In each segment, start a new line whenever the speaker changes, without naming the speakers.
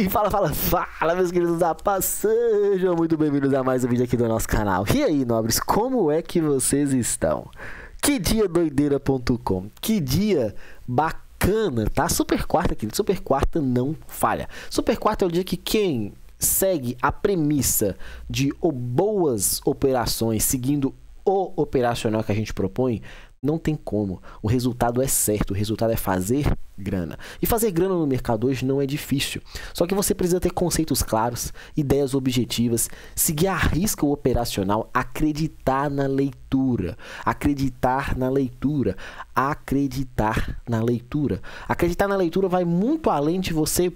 Fala, meus queridos da paz, sejam muito bem-vindos a mais um vídeo aqui do nosso canal. E aí, nobres, como é que vocês estão? Que dia doideira.com, que dia bacana, tá? Super quarta, querido, super quarta não falha. Super quarta é o dia que quem segue a premissa de boas operações, seguindo o operacional que a gente propõe, não tem como. O resultado é certo, o resultado é fazer grana. E fazer grana no mercado hoje não é difícil. Só que você precisa ter conceitos claros, ideias objetivas, seguir à risca o operacional, acreditar na leitura. Acreditar na leitura. Acreditar na leitura. Acreditar na leitura vai muito além de você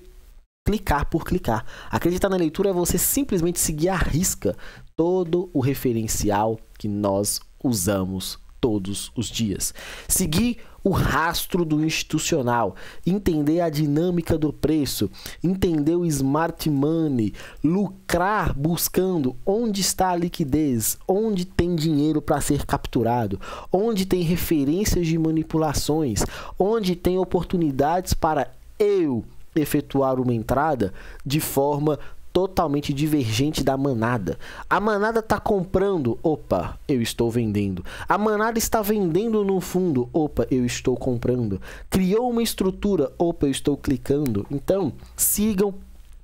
clicar por clicar. Acreditar na leitura é você simplesmente seguir à risca todo o referencial que nós usamos todos os dias. Seguir o rastro do institucional, entender a dinâmica do preço, entender o smart money, lucrar buscando onde está a liquidez, onde tem dinheiro para ser capturado, onde tem referências de manipulações, onde tem oportunidades para eu efetuar uma entrada de forma totalmente divergente da manada. A manada está comprando, opa, eu estou vendendo. A manada está vendendo no fundo, opa, eu estou comprando. Criou uma estrutura, opa, eu estou clicando. Então, sigam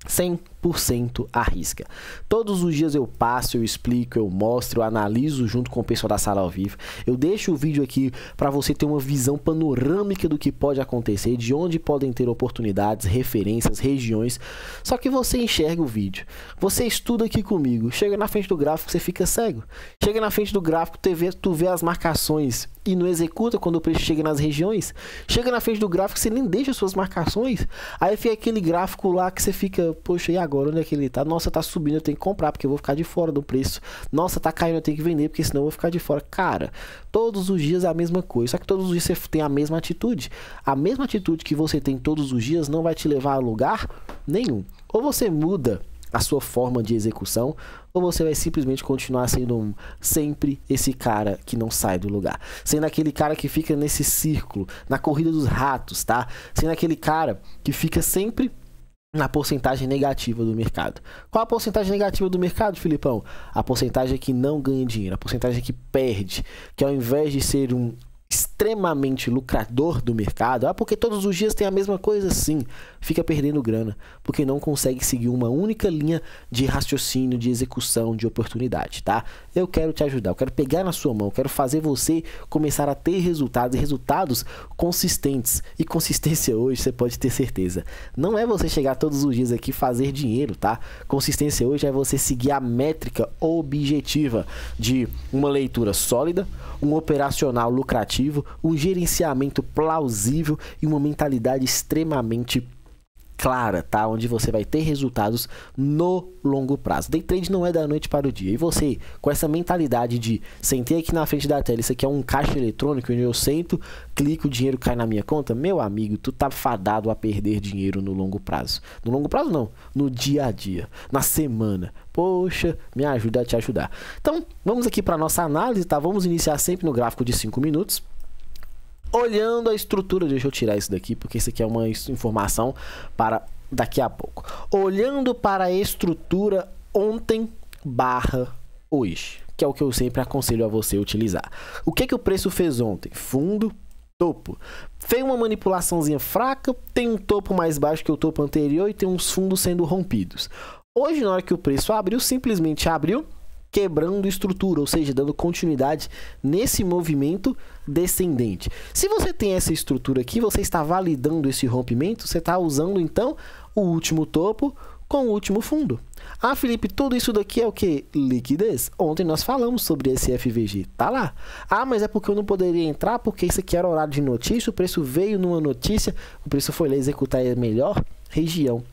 100% à risca. Todos os dias eu passo, eu explico, eu mostro, eu analiso junto com o pessoal da sala ao vivo. Eu deixo o vídeo aqui para você ter uma visão panorâmica do que pode acontecer, de onde podem ter oportunidades, referências, regiões. Só que você enxerga o vídeo. Você estuda aqui comigo. Chega na frente do gráfico, você fica cego. Chega na frente do gráfico, tu vê as marcações e não executa quando o preço chega nas regiões. Chega na frente do gráfico, você nem deixa suas marcações. Aí fica aquele gráfico lá que você fica, poxa, e agora onde é que ele tá? Nossa, tá subindo, eu tenho que comprar porque eu vou ficar de fora do preço. Nossa, tá caindo, eu tenho que vender porque senão eu vou ficar de fora. Cara, todos os dias é a mesma coisa, só que todos os dias você tem a mesma atitude. A mesma atitude que você tem todos os dias não vai te levar a lugar nenhum. Ou você muda a sua forma de execução, ou você vai simplesmente continuar sendo sempre esse cara que não sai do lugar. Sendo aquele cara que fica nesse círculo, na corrida dos ratos, tá? Sendo aquele cara que fica sempre na porcentagem negativa do mercado. Qual a porcentagem negativa do mercado, Filipão? A porcentagem que não ganha dinheiro, a porcentagem que perde, que ao invés de ser um extremamente lucrador do mercado, porque todos os dias tem a mesma coisa, sim, fica perdendo grana, porque não consegue seguir uma única linha de raciocínio, de execução, de oportunidade, tá? Eu quero te ajudar, eu quero pegar na sua mão, eu quero fazer você começar a ter resultados, e resultados consistentes, e consistência hoje, você pode ter certeza, não é você chegar todos os dias aqui e fazer dinheiro, tá? Consistência hoje é você seguir a métrica objetiva de uma leitura sólida, um operacional lucrativo, um gerenciamento plausível e uma mentalidade extremamente clara, tá? Onde você vai ter resultados no longo prazo. Day trade não é da noite para o dia. E você, com essa mentalidade de sentei aqui na frente da tela, isso aqui é um caixa eletrônico, onde eu sento, clico, o dinheiro cai na minha conta, meu amigo, tu tá fadado a perder dinheiro no longo prazo. No longo prazo não, no dia a dia, na semana. Poxa, me ajuda a te ajudar. Então, vamos aqui para nossa análise, tá? Vamos iniciar sempre no gráfico de 5 minutos. Olhando a estrutura, deixa eu tirar isso daqui, porque isso aqui é uma informação para daqui a pouco. Olhando para a estrutura ontem barra hoje, que é o que eu sempre aconselho a você utilizar. O que o preço fez ontem? Fundo, topo. Fez uma manipulaçãozinha fraca, tem um topo mais baixo que o topo anterior e tem uns fundos sendo rompidos. Hoje, na hora que o preço abriu, simplesmente abriu quebrando estrutura, ou seja, dando continuidade nesse movimento descendente. Se você tem essa estrutura aqui, você está validando esse rompimento, você está usando então o último topo com o último fundo. Ah, Felipe, tudo isso daqui é o que? Liquidez. Ontem nós falamos sobre esse FVG, tá lá. Ah, mas é porque eu não poderia entrar, porque isso aqui era horário de notícia, o preço veio numa notícia, o preço foi lá executar a melhor região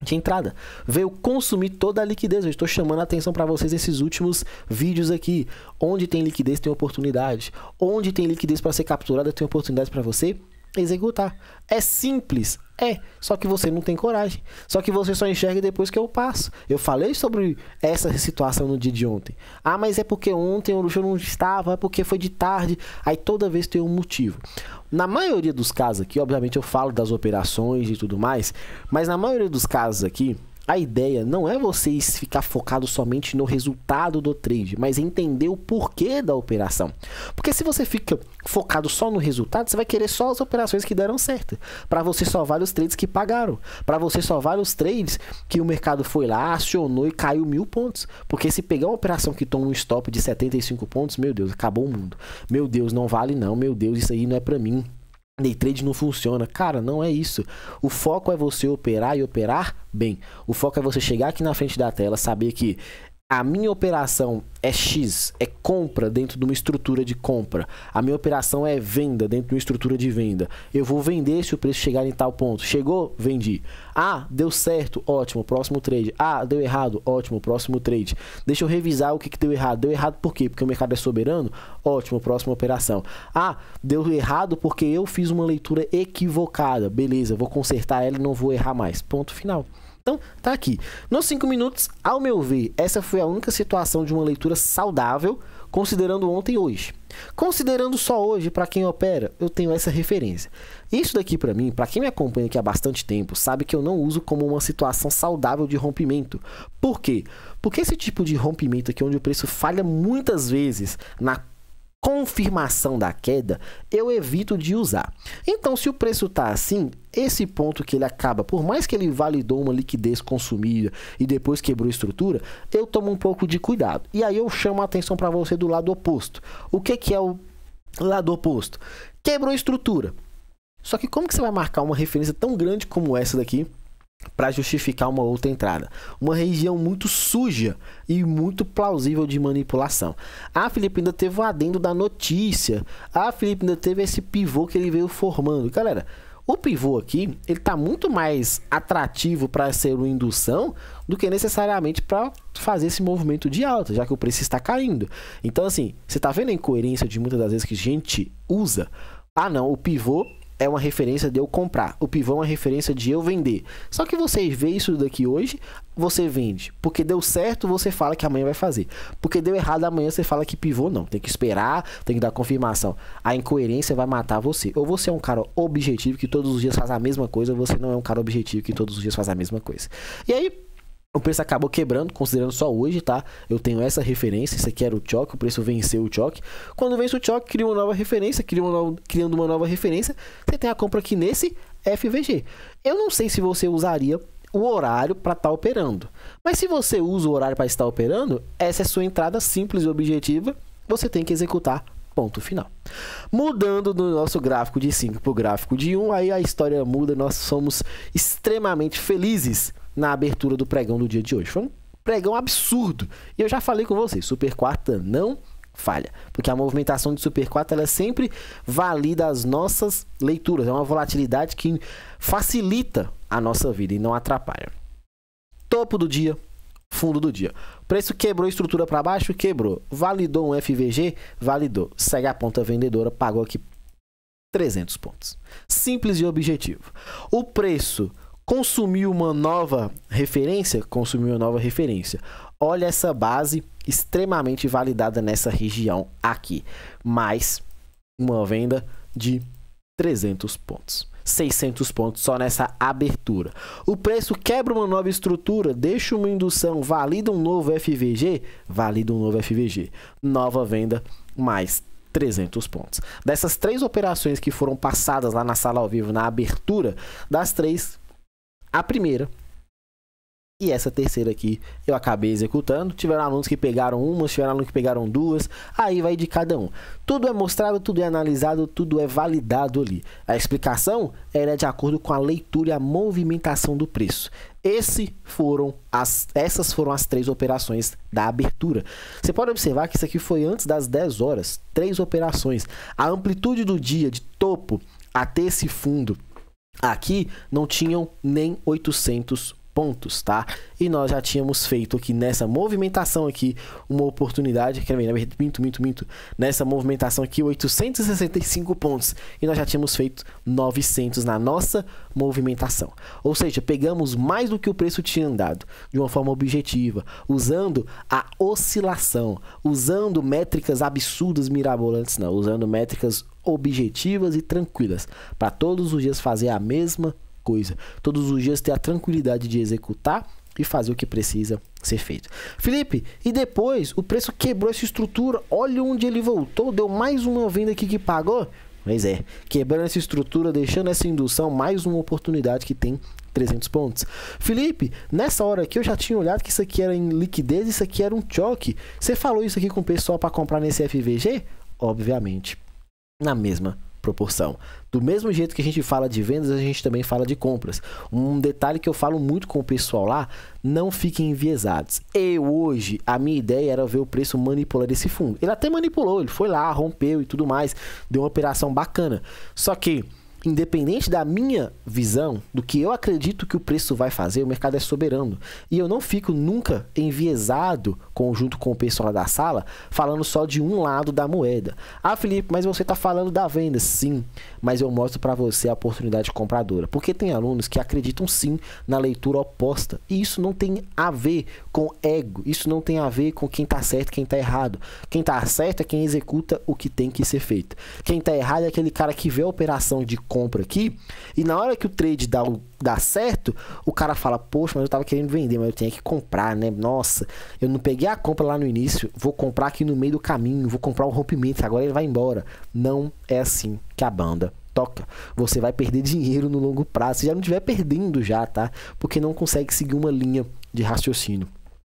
de entrada, veio consumir toda a liquidez. Eu estou chamando a atenção para vocês esses últimos vídeos aqui. Onde tem liquidez tem oportunidade, onde tem liquidez para ser capturada tem oportunidade para você executar. É simples? É, só que você não tem coragem. Só que você só enxerga depois que eu passo. Eu falei sobre essa situação no dia de ontem. Ah, mas é porque ontem eu não estava, é porque foi de tarde. Aí toda vez tem um motivo. Na maioria dos casos aqui, obviamente eu falo das operações e tudo mais, mas na maioria dos casos aqui, a ideia não é vocês ficar focado somente no resultado do trade, mas entender o porquê da operação. Porque se você fica focado só no resultado, você vai querer só as operações que deram certo. Para você só vários trades que pagaram. Para você só vários trades que o mercado foi lá, acionou e caiu 1000 pontos. Porque se pegar uma operação que toma um stop de 75 pontos, meu Deus, acabou o mundo. Meu Deus, não vale não. Meu Deus, isso aí não é para mim. Day trade não funciona. Cara, não é isso. O foco é você operar e operar bem. O foco é você chegar aqui na frente da tela, saber que a minha operação é X, é compra dentro de uma estrutura de compra. A minha operação é venda dentro de uma estrutura de venda. Eu vou vender se o preço chegar em tal ponto. Chegou? Vendi. Ah, deu certo? Ótimo, próximo trade. Ah, deu errado? Ótimo, próximo trade. Deixa eu revisar o que deu errado. Deu errado por quê? Porque o mercado é soberano? Ótimo, próxima operação. Ah, deu errado porque eu fiz uma leitura equivocada. Beleza, vou consertar ela e não vou errar mais. Ponto final. Então, tá aqui. Nos 5 minutos, ao meu ver, essa foi a única situação de uma leitura saudável, considerando ontem e hoje. Considerando só hoje, para quem opera, eu tenho essa referência. Isso daqui, para mim, para quem me acompanha aqui há bastante tempo, sabe que eu não uso como uma situação saudável de rompimento. Por quê? Porque esse tipo de rompimento aqui, onde o preço falha muitas vezes na confirmação da queda, eu evito de usar. Então, se o preço está assim, esse ponto que ele acaba, por mais que ele validou uma liquidez consumida e depois quebrou estrutura, eu tomo um pouco de cuidado. E aí eu chamo a atenção para você do lado oposto. O que é o lado oposto? Quebrou estrutura. Só que como que você vai marcar uma referência tão grande como essa daqui para justificar uma outra entrada? Uma região muito suja e muito plausível de manipulação. Ah, Felipe, ainda teve o adendo da notícia. Ah, Felipe, ainda teve esse pivô que ele veio formando. Galera, o pivô aqui, ele tá muito mais atrativo para ser uma indução do que necessariamente para fazer esse movimento de alta, já que o preço está caindo. Então, assim, você tá vendo a incoerência de muitas das vezes que a gente usa? Ah, não, o pivô é uma referência de eu comprar. O pivô é uma referência de eu vender. Só que você vê isso daqui hoje, você vende. Porque deu certo, você fala que amanhã vai fazer. Porque deu errado, amanhã você fala que pivô não. Tem que esperar, tem que dar confirmação. A incoerência vai matar você. Ou você é um cara objetivo que todos os dias faz a mesma coisa, ou você não é um cara objetivo que todos os dias faz a mesma coisa. E aí, o preço acabou quebrando, considerando só hoje, tá? Eu tenho essa referência, isso aqui era o choque, o preço venceu o choque. Quando vence o choque, cria uma nova referência, criando uma nova referência, você tem a compra aqui nesse FVG. Eu não sei se você usaria o horário para estar operando, mas se você usa o horário para estar operando, essa é a sua entrada simples e objetiva, você tem que executar. Ponto final. Mudando do nosso gráfico de 5 para o gráfico de 1, aí a história muda, nós somos extremamente felizes na abertura do pregão do dia de hoje. Foi um pregão absurdo. E eu já falei com vocês, Super Quarta não falha. Porque a movimentação de Super Quarta, ela sempre valida as nossas leituras. É uma volatilidade que facilita a nossa vida e não atrapalha. Topo do dia, fundo do dia. O preço quebrou a estrutura para baixo? Quebrou. Validou um FVG? Validou. Segue a ponta vendedora, pagou aqui 300 pontos. Simples e objetivo. O preço consumiu uma nova referência? Consumiu uma nova referência. Olha essa base extremamente validada nessa região aqui. Mais uma venda de 300 pontos. 600 pontos só nessa abertura. O preço quebra uma nova estrutura, deixa uma indução, valida um novo FVG? Valida um novo FVG. Nova venda, mais 300 pontos. Dessas 3 operações que foram passadas lá na sala ao vivo, na abertura, das 3, a primeira e essa terceira aqui eu acabei executando. Tiveram alunos que pegaram uma, tiveram alunos que pegaram 2, aí vai de cada um. Tudo é mostrado, tudo é analisado, tudo é validado ali. A explicação era de acordo com a leitura e a movimentação do preço. Essas foram as 3 operações da abertura. Você pode observar que isso aqui foi antes das 10 horas. 3 operações. A amplitude do dia de topo até esse fundo aqui não tinham nem 800 pontos, tá? E nós já tínhamos feito aqui nessa movimentação aqui uma oportunidade, quer ver, minto, nessa movimentação aqui 865 pontos e nós já tínhamos feito 900 na nossa movimentação. Ou seja, pegamos mais do que o preço tinha andado, de uma forma objetiva, usando a oscilação, usando métricas absurdas, mirabolantes, não, usando métricas objetivas e tranquilas, para todos os dias fazer a mesma coisa, todos os dias ter a tranquilidade de executar e fazer o que precisa ser feito. Felipe, e depois o preço quebrou essa estrutura, olha onde ele voltou, deu mais uma venda aqui que pagou? Pois é, quebrando essa estrutura, deixando essa indução, mais uma oportunidade que tem 300 pontos. Felipe, nessa hora aqui eu já tinha olhado que isso aqui era em liquidez, isso aqui era um choque. Você falou isso aqui com o pessoal para comprar nesse FVG? Obviamente, na mesma proporção. Do mesmo jeito que a gente fala de vendas, a gente também fala de compras. Um detalhe que eu falo muito com o pessoal lá, não fiquem enviesados. Hoje, a minha ideia era ver o preço manipular esse fundo. Ele até manipulou, ele foi lá, rompeu e tudo mais, deu uma operação bacana. Só que, independente da minha visão, do que eu acredito que o preço vai fazer, o mercado é soberano. E eu não fico nunca enviesado, junto com o pessoal da sala, falando só de um lado da moeda. Ah, Felipe, mas você está falando da venda. Sim, mas eu mostro para você a oportunidade compradora. Porque tem alunos que acreditam sim na leitura oposta. E isso não tem a ver com ego. Isso não tem a ver com quem está certo e quem está errado. Quem está certo é quem executa o que tem que ser feito. Quem está errado é aquele cara que vê a operação de compra aqui e na hora que o trade dá certo, o cara fala, poxa, mas eu tava querendo vender, mas eu tinha que comprar, né? Nossa, eu não peguei a compra lá no início, vou comprar aqui no meio do caminho, vou comprar um rompimento, agora ele vai embora. Não é assim que a banda toca. Você vai perder dinheiro no longo prazo, se já não estiver perdendo já, tá? Porque não consegue seguir uma linha de raciocínio,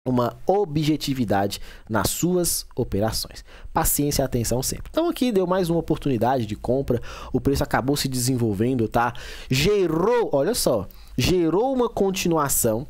uma objetividade nas suas operações. Paciência e atenção sempre. Então aqui deu mais uma oportunidade de compra, o preço acabou se desenvolvendo, tá? Gerou, olha só, gerou uma continuação,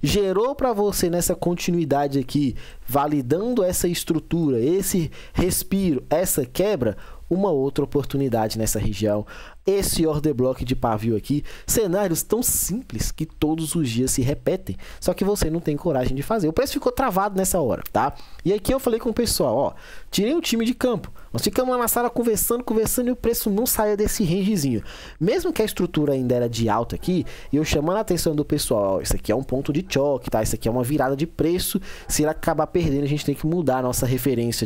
gerou para você nessa continuidade aqui, validando essa estrutura, esse respiro, essa quebra, uma outra oportunidade nessa região. Esse order block de pavio aqui, cenários tão simples que todos os dias se repetem, só que você não tem coragem de fazer. O preço ficou travado nessa hora, tá? E aqui eu falei com o pessoal, ó, tirei o time de campo, nós ficamos lá na sala conversando e o preço não saia desse rangezinho. Mesmo que a estrutura ainda era de alta aqui, e eu chamando a atenção do pessoal, ó, isso aqui é um ponto de choque, tá? Isso aqui é uma virada de preço, se ele acabar perdendo, a gente tem que mudar a nossa referência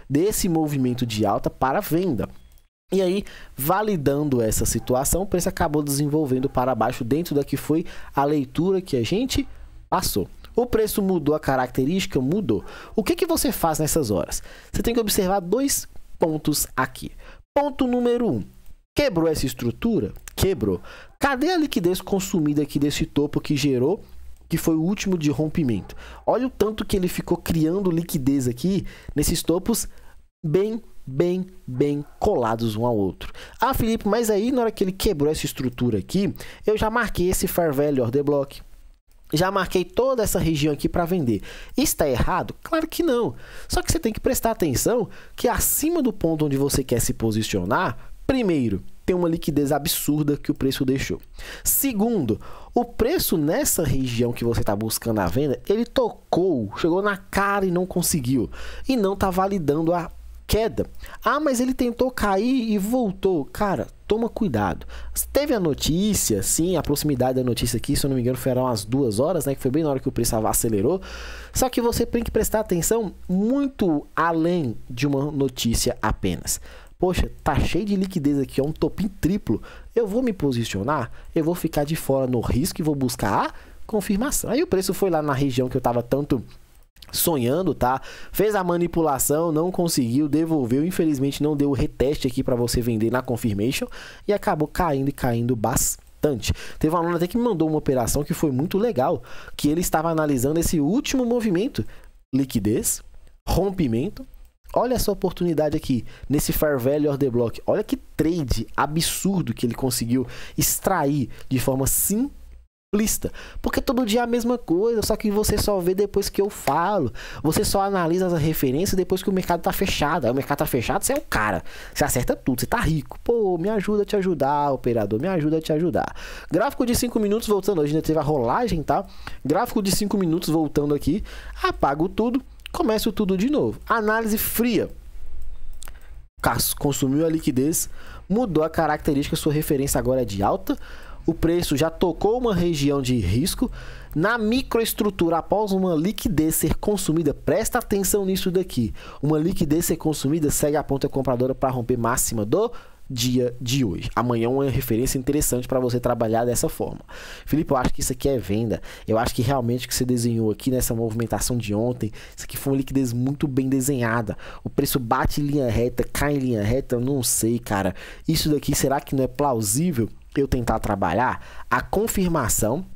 desse movimento de alta para venda. E aí, validando essa situação, o preço acabou desenvolvendo para baixo dentro da que foi a leitura que a gente passou. O preço mudou, a característica mudou. O que você faz nessas horas? Você tem que observar dois pontos aqui. Ponto número 1. Quebrou essa estrutura? Quebrou. Cadê a liquidez consumida aqui desse topo que gerou, que foi o último de rompimento? Olha o tanto que ele ficou criando liquidez aqui nesses topos bem colados um ao outro. Ah, Felipe, mas aí na hora que ele quebrou essa estrutura aqui, eu já marquei esse Fair Value Order Block, já marquei toda essa região aqui para vender. Está errado? Claro que não. Só que você tem que prestar atenção que acima do ponto onde você quer se posicionar, primeiro, tem uma liquidez absurda que o preço deixou. Segundo, o preço nessa região que você está buscando a venda, ele tocou, chegou na cara e não conseguiu. E não está validando a queda. Ah, mas ele tentou cair e voltou. Cara, toma cuidado. Teve a notícia, sim, a proximidade da notícia aqui, se eu não me engano, foram umas 2 horas, né? Que foi bem na hora que o preço acelerou. Só que você tem que prestar atenção muito além de uma notícia apenas. Poxa, tá cheio de liquidez aqui, é um topinho triplo. Eu vou me posicionar, eu vou ficar de fora no risco e vou buscar a confirmação. Aí o preço foi lá na região que eu tava tanto sonhando, tá? Fez a manipulação, não conseguiu, devolveu, infelizmente não deu o reteste aqui para você vender na confirmation e acabou caindo e caindo bastante. Teve um aluno até que me mandou uma operação que foi muito legal, que ele estava analisando esse último movimento, liquidez, rompimento. Olha essa oportunidade aqui, nesse Fair Value Order Block. Olha que trade absurdo que ele conseguiu extrair de forma simples simplista, porque todo dia é a mesma coisa, só que você só vê depois que eu falo, você só analisa as referências depois que o mercado tá fechado. Aí o mercado tá fechado, você é o cara, você acerta tudo, você tá rico. Pô, me ajuda a te ajudar, operador, me ajuda a te ajudar. Gráfico de 5 minutos voltando, hoje ainda teve a rolagem, tá? Gráfico de 5 minutos voltando aqui, apago tudo, começo tudo de novo. Análise fria. Consumiu a liquidez, mudou a característica, sua referência agora é de alta. O preço já tocou uma região de risco. Na microestrutura, após uma liquidez ser consumida, presta atenção nisso daqui. Uma liquidez ser consumida, segue a ponta compradora para romper máxima do dia de hoje. Amanhã uma referência interessante para você trabalhar dessa forma. Felipe, eu acho que isso aqui é venda. Eu acho que realmente o que você desenhou aqui nessa movimentação de ontem, isso aqui foi uma liquidez muito bem desenhada. O preço bate em linha reta, cai em linha reta, eu não sei, cara. Isso daqui, será que não é plausível eu tentar trabalhar? A confirmação,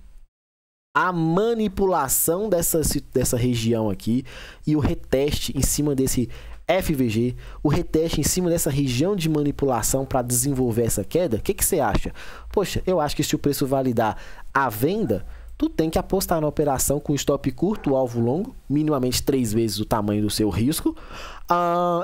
a manipulação dessa região aqui e o reteste em cima desse FVG, o reteste em cima dessa região de manipulação para desenvolver essa queda. O que você acha? Poxa, eu acho que se o preço validar a venda, tu tem que apostar na operação com stop curto, alvo longo, minimamente 3 vezes o tamanho do seu risco.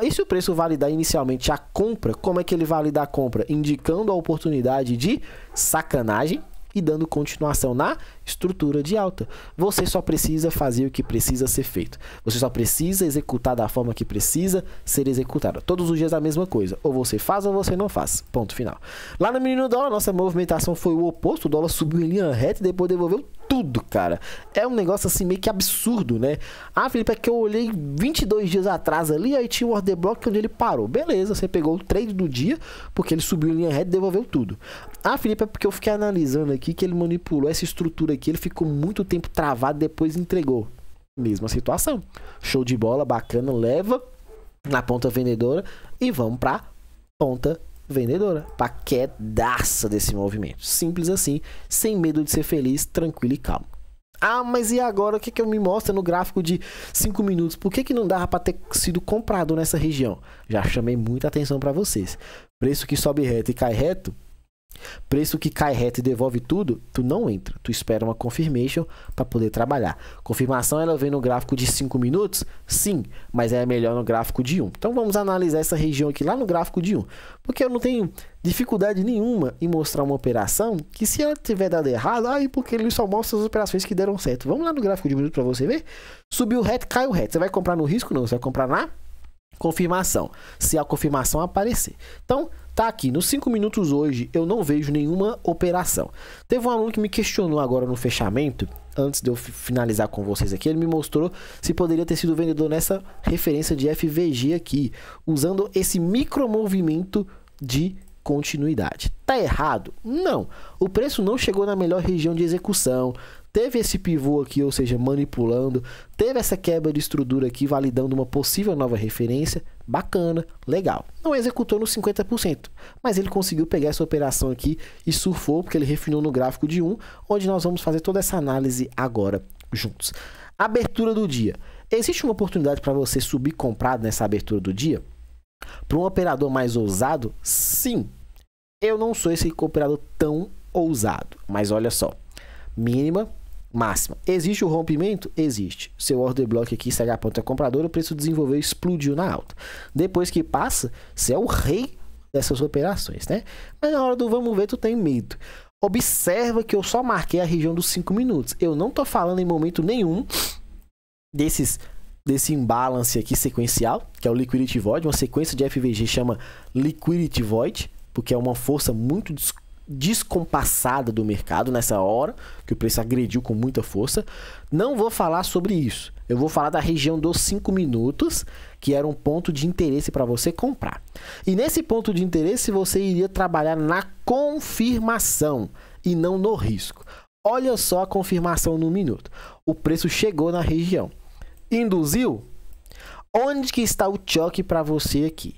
E se o preço validar inicialmente a compra, como é que ele valida a compra? Indicando a oportunidade de sacanagem e dando continuação na estrutura de alta. Você só precisa fazer o que precisa ser feito. Você só precisa executar da forma que precisa ser executada. Todos os dias a mesma coisa. Ou você faz ou você não faz. Ponto final. Lá no menino dólar, nossa movimentação foi o oposto. O dólar subiu em linha reta e depois devolveu tudo, cara. É um negócio assim meio que absurdo, né? Ah, Felipe, é que eu olhei 22 dias atrás ali, aí tinha o order block onde ele parou. Beleza, você pegou o trade do dia, porque ele subiu em linha reta e devolveu tudo. Ah, Felipe, é porque eu fiquei analisando aqui que ele manipulou essa estrutura aqui, ele ficou muito tempo travado, depois entregou. Mesma situação. Show de bola, bacana, leva na ponta vendedora e vamos pra ponta vendedora, pra quedaça desse movimento. Simples assim, sem medo de ser feliz, tranquilo e calmo. Ah, mas e agora o que que eu me mostra no gráfico de 5 minutos? Por que que não dava para ter sido comprado nessa região? Já chamei muita atenção para vocês. Preço que sobe reto e cai reto, preço que cai reto e devolve tudo, tu não entra. Tu espera uma confirmation para poder trabalhar. Confirmação ela vem no gráfico de 5 minutos? Sim, mas é melhor no gráfico de 1. Então vamos analisar essa região aqui lá no gráfico de 1. Porque eu não tenho dificuldade nenhuma em mostrar uma operação que, se ela tiver dado errado, aí porque ele só mostra as operações que deram certo. Vamos lá no gráfico de minuto para você ver. Subiu reto, caiu reto. Você vai comprar no risco? Não, você vai comprar na confirmação, se a confirmação aparecer. Então, tá aqui, nos 5 minutos hoje, eu não vejo nenhuma operação. Teve um aluno que me questionou agora no fechamento, antes de eu finalizar com vocês aqui, ele me mostrou se poderia ter sido vendedor nessa referência de FVG aqui, usando esse micromovimento de continuidade. Tá errado? Não. O preço não chegou na melhor região de execução, teve esse pivô aqui, ou seja, manipulando, teve essa quebra de estrutura aqui, validando uma possível nova referência, bacana, legal. Não executou nos 50%, mas ele conseguiu pegar essa operação aqui e surfou, porque ele refinou no gráfico de 1, onde nós vamos fazer toda essa análise agora juntos. Abertura do dia. Existe uma oportunidade para você subir comprado nessa abertura do dia? Para um operador mais ousado? Sim. Eu não sou esse operador tão ousado, mas olha só. Mínima, máxima. Existe o rompimento? Existe. Seu order block aqui segue a ponta compradora, o preço desenvolveu e explodiu na alta. Depois que passa, você é o rei dessas operações, né? Mas na hora do vamos ver, tu tem medo. Observa que eu só marquei a região dos 5 minutos. Eu não tô falando em momento nenhum desse imbalance aqui sequencial, que é o Liquidity Void. Uma sequência de FVG chama Liquidity Void, porque é uma força muito descompassada do mercado nessa hora, que o preço agrediu com muita força. Não vou falar sobre isso. Eu vou falar da região dos 5 minutos, que era um ponto de interesse para você comprar. E nesse ponto de interesse, você iria trabalhar na confirmação e não no risco. Olha só a confirmação no minuto. O preço chegou na região. Induziu? Onde que está o choque para você aqui?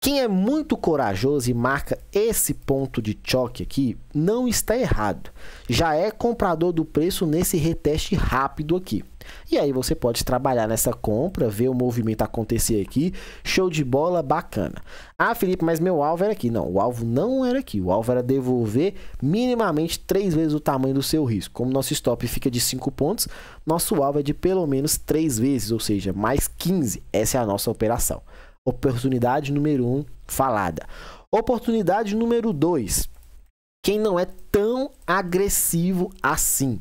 Quem é muito corajoso e marca esse ponto de choque aqui, não está errado. Já é comprador do preço nesse reteste rápido aqui. E aí você pode trabalhar nessa compra, ver o movimento acontecer aqui. Show de bola, bacana. Ah, Felipe, mas meu alvo era aqui. Não, o alvo não era aqui. O alvo era devolver minimamente 3 vezes o tamanho do seu risco. Como nosso stop fica de 5 pontos, nosso alvo é de pelo menos 3 vezes, ou seja, mais 15. Essa é a nossa operação. Oportunidade número 1, falada. Oportunidade número 2. Quem não é tão agressivo assim.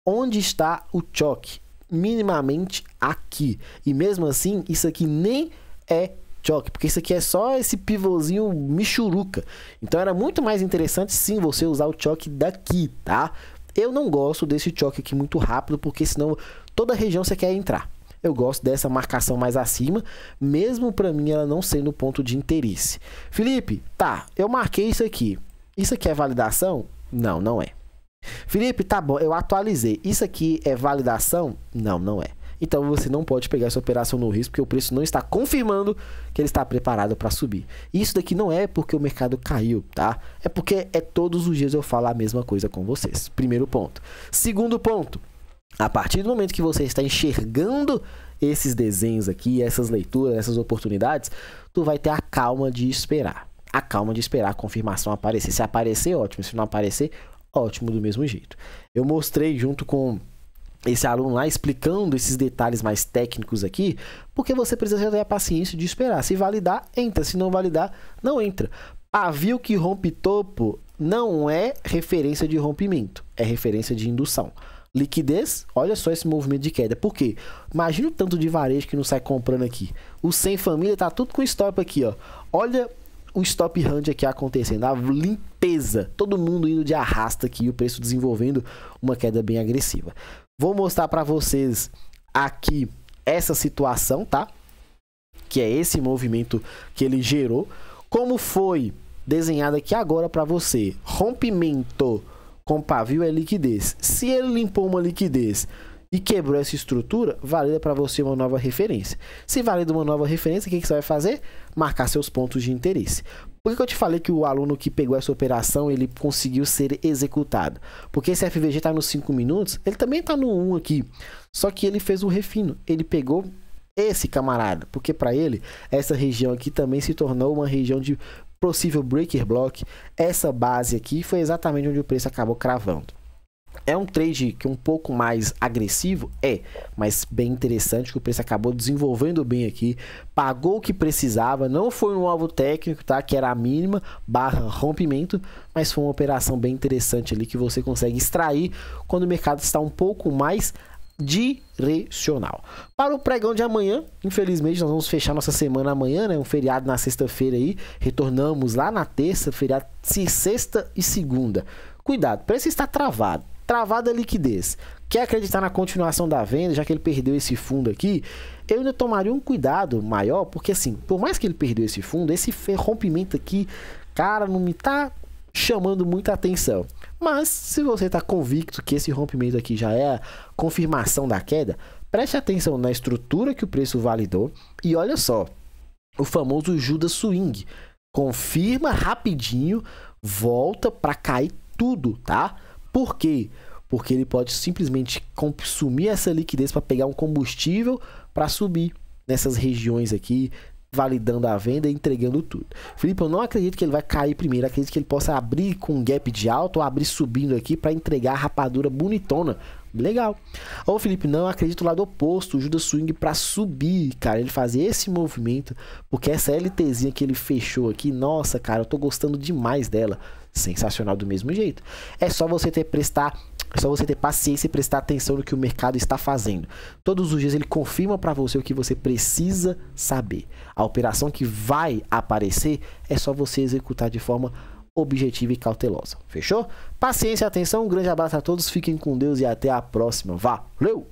Onde está o choque? Minimamente aqui. E mesmo assim, isso aqui nem é choque, porque isso aqui é só esse pivôzinho michuruca. Então era muito mais interessante sim você usar o choque daqui, tá? Eu não gosto desse choque aqui muito rápido, porque senão toda região você quer entrar. Eu gosto dessa marcação mais acima, mesmo para mim ela não sendo ponto de interesse. Felipe, tá, eu marquei isso aqui. Isso aqui é validação? Não, não é. Felipe, tá bom, eu atualizei. Isso aqui é validação? Não, não é. Então você não pode pegar essa operação no risco, porque o preço não está confirmando que ele está preparado para subir. Isso daqui não é porque o mercado caiu, tá? É porque todos os dias eu falo a mesma coisa com vocês. Primeiro ponto. Segundo ponto. A partir do momento que você está enxergando esses desenhos aqui, essas leituras, essas oportunidades, tu vai ter a calma de esperar. A calma de esperar a confirmação aparecer. Se aparecer, ótimo. Se não aparecer, ótimo do mesmo jeito. Eu mostrei junto com esse aluno lá, explicando esses detalhes mais técnicos aqui, porque você precisa ter a paciência de esperar. Se validar, entra. Se não validar, não entra. Pavio que rompe topo não é referência de rompimento, é referência de indução. Liquidez, olha só esse movimento de queda. Por quê? Imagina o tanto de varejo que não sai comprando aqui. O sem família tá tudo com stop aqui, ó. Olha o stop hand aqui acontecendo, a limpeza. Todo mundo indo de arrasta aqui, o preço desenvolvendo uma queda bem agressiva. Vou mostrar para vocês aqui essa situação, tá? Que é esse movimento que ele gerou. Como foi desenhado aqui agora para você. Rompimento com pavio é liquidez. Se ele limpou uma liquidez e quebrou essa estrutura, valida para você uma nova referência. Se valida uma nova referência, o que você vai fazer? Marcar seus pontos de interesse. Por que eu te falei que o aluno que pegou essa operação, ele conseguiu ser executado? Porque esse FVG está nos 5 minutos, ele também está no 1 aqui. Só que ele fez um refino. Ele pegou esse camarada, porque para ele, essa região aqui também se tornou uma região de possível breaker block. Essa base aqui foi exatamente onde o preço acabou cravando. É um trade que é um pouco mais agressivo, mas bem interessante, que o preço acabou desenvolvendo bem aqui, pagou o que precisava, não foi um alvo técnico, tá? Que era a mínima / rompimento, mas foi uma operação bem interessante ali que você consegue extrair quando o mercado está um pouco mais direcional. Para o pregão de amanhã, infelizmente nós vamos fechar nossa semana amanhã, né? Um feriado na sexta-feira aí, retornamos lá na terça, feriado sexta e segunda. Cuidado, o preço está travado. Travada a liquidez. Quer acreditar na continuação da venda, já que ele perdeu esse fundo aqui? Eu ainda tomaria um cuidado maior, porque assim, por mais que ele perdeu esse fundo, esse rompimento aqui, cara, não me tá chamando muita atenção. Mas se você está convicto que esse rompimento aqui já é a confirmação da queda, preste atenção na estrutura que o preço validou e olha só, o famoso Judas Swing. Confirma rapidinho, volta para cair tudo, tá? Por quê? Porque ele pode simplesmente consumir essa liquidez para pegar um combustível para subir nessas regiões aqui, validando a venda e entregando tudo. Felipe, eu não acredito que ele vai cair primeiro, acredito que ele possa abrir com um gap de alto ou abrir subindo aqui para entregar a rapadura bonitona. Legal. Ou Felipe, não, eu acredito no lado oposto, o Judas Swing para subir, cara, ele fazer esse movimento, porque essa LTzinha que ele fechou aqui, nossa, cara, eu tô gostando demais dela. Sensacional do mesmo jeito. É só você ter paciência e prestar atenção no que o mercado está fazendo. Todos os dias ele confirma para você o que você precisa saber. A operação que vai aparecer é só você executar de forma objetiva e cautelosa. Fechou? Paciência e atenção. Um grande abraço a todos. Fiquem com Deus e até a próxima. Valeu!